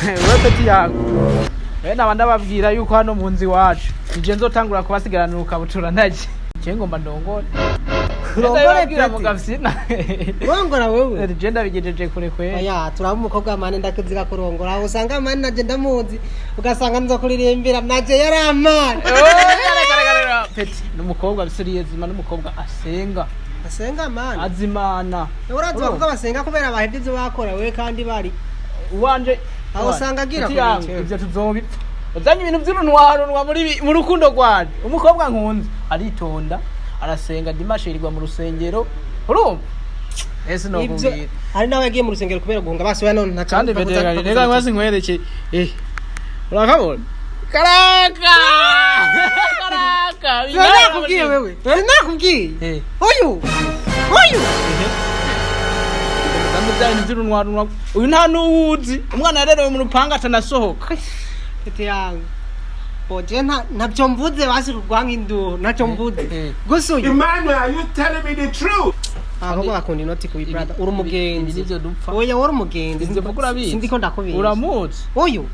Wepeti yangu naba ndababwira yuko hano mu nzi wacu nje nzotangura kubasigarana ukabutura ndaje je ngomba ndongore urongore mu gafsina urongora wewe je ndabigejeje kure kwe oya turaba umukobwa mane ndakuzira kurongora aho usanga mane naje ndamuzi ugasanga nzo kuririmbira naje yaramana kare peti n'umukobwa bisuriye zima n'umukobwa asenga mane azimana urazi bavuga basenga kubera bahebye ibyo bakora we kandi bari uwanje aho usanga agira ibyo tuzobipfa uzanye ibintu by'urunwarunwa mu rukundo rwanje umukobwa nkunze aritonda arasenga dimashirirwa mu rusengero urumva ese no kumbira ari nawe yagiye mu rusengero kubera guhunga basi we none kandi rega ngwazi nkwereke urakabona karaka nakubwiye wewe nakubwiye oyu ndamujyanye n'urunwarunwa uyu nta nuwuzi umwana yarerewe mu rupanga atanasohoka tete yangu boje ntabyo mvuze basi rugwanka induru ntacyo mvuze gusa uyu Emmanuel, are you telling me the truth? aho bakundi noti ku brother uri umugenzi nivyo dupfa oya wari umugenzi sindiko ndakubira uramuzi uyu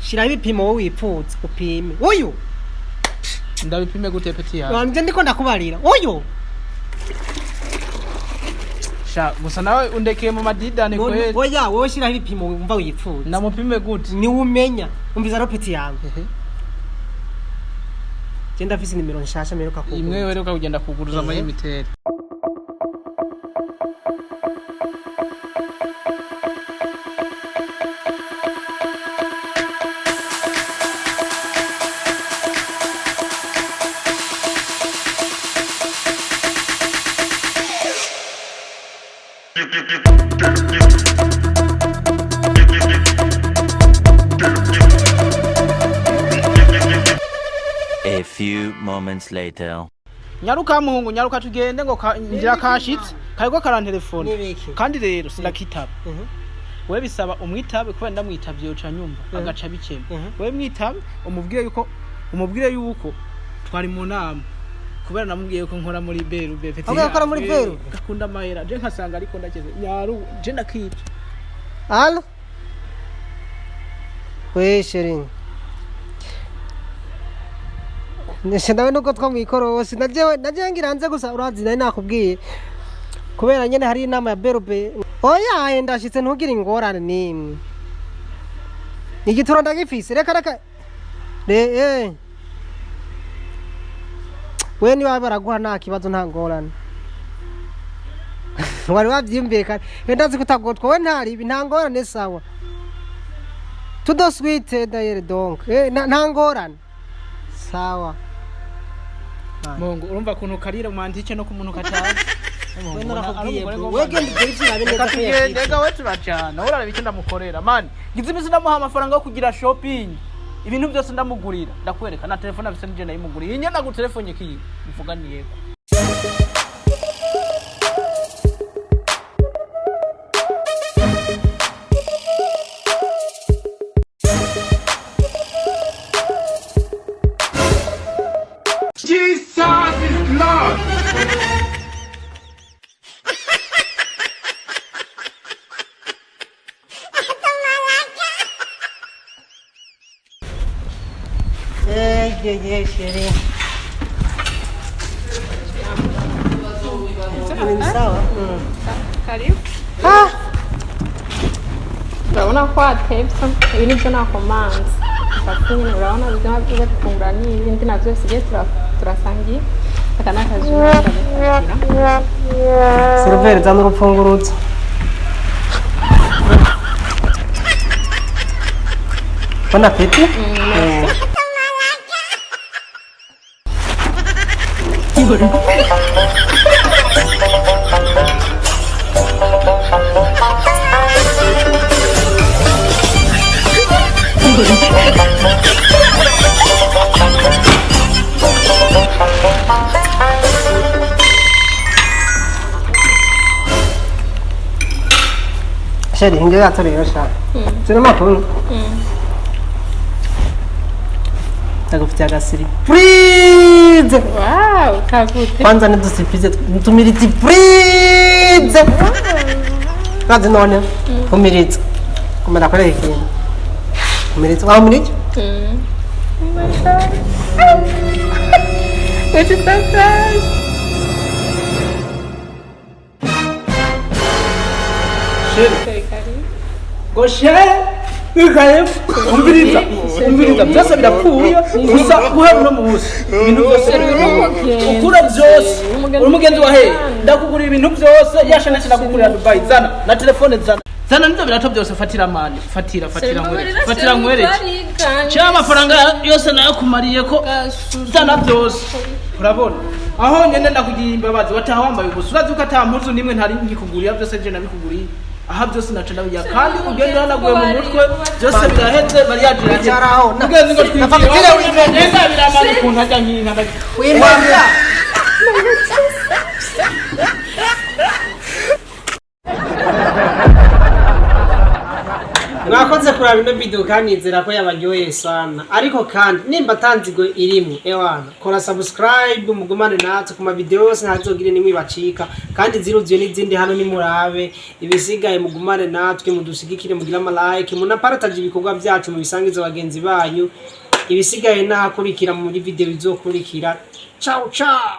shira ibipimo wowe wipfutse upime uyu ndabipime gute peti yawe wanje ndiko ndakubarira uyu gusa nawe undekeye mu madidane kweli oya wowe shira ibipimo wumva wipfutse namupime gute ni umenya umbiza ropeti yangu genda afise nimero nshasha meruka kugura imwe were ukagenda kuguruza amayimiteri A few moments later. Nyaruka muhungu nyaruka tugende ngo ngira kashitse kayiko karantelefone kandi rero sindakitaba we bisaba umwitabe kubera ndamwitavye uca nyumva agaca bikeme we mwitabe umubwire yuko twari mu nama kubera namubwiye ko nkora muri beru befete akora muri beru gakunda amahera je nkasanga ariko ndakeze nyaru je ndakitse allo we shering neshandawe nuko twamwikorosi naje ngiranze gusa urazi nari nakubwiye kubera nyene hari inama ya berube oya ndashitse ntugira ingorane nimwe igitura ndagifise reka we niba baraguha nta kibazo nta ngorane wari wavyimvikana ndazi kutagotwa we ntari ibi nta ngorane sawa tudo sweet d'ailleurs donc nta ngorane sawa Mungu urumva kuntu karira mwandike no kumuntu katazi we narakubwiye wegende gerisi nabe neza ndega we turacana urara bike ndamukorera man ngize imisi ndamuha amafaranga yo kugira shopping ibintu byose ndamugurira ndakwereka na telefone afise nje ndayimugurira inye ndagu telefone kiyi mvuganiye Jesus is Lord. Sheri. Sawa. Karibu. Urabona ko atebye ibintu byo nakomanze. Bakuni urabona bizima byo gufungura ni ibindi navyo sigiye turasangiye. Akana kazura. Servere za n'urupfunguruzo. Bon appétit. Sheri, inge gatori yosha. Tuna makuru. Ndagufitiye agasiri. Freeze! Wow, kavute. Kwanza nidusipirize ntumirize freeze. Kazi none. Umirize. Kumera kore ikintu. Umeretsa wa muri? Oh my god. What is surprise? Goshe Ikaze umviriza byose birapfuye gusa guhera no mubuzi ibintu byose ukura byose uri mugenzi wa he ndakugura ibintu byose yashana kinakugurira Dubai zana na telefone zana nizo birato byose fatira mani fatira ngwere cha amafaranga yose nayo kumariye ko zana byose urabona aho nyene ndakugira imbabazi wataha wambaye ubusa urazi ko atampuzu nimwe ntari ngikugurira byose je nabikuguriye aha byose naca bijya kandi ugenda hanaguye mu mutwe byose birahetse bariyagira cyaraho mugenzi ngo twitire neza biramana ukuntu ajya nk'inka wimanda mwakoze kuraba ino video kandi nzira ko yabaryoheye sana ariko kandi nimba tanzigo irimwe ewana kora subscribe mugumane natwe ku ma video yose ntazogire nimwe bacika kandi ziruzuye n'izindi hano ni murabe ibisigaye mugumane natwe mudushigikire mugira ama like munapartage ibikorwa byacu mu bisangizo bagenzi banyu ibisigaye nahakurikira muri video bizokurikira ciao ciao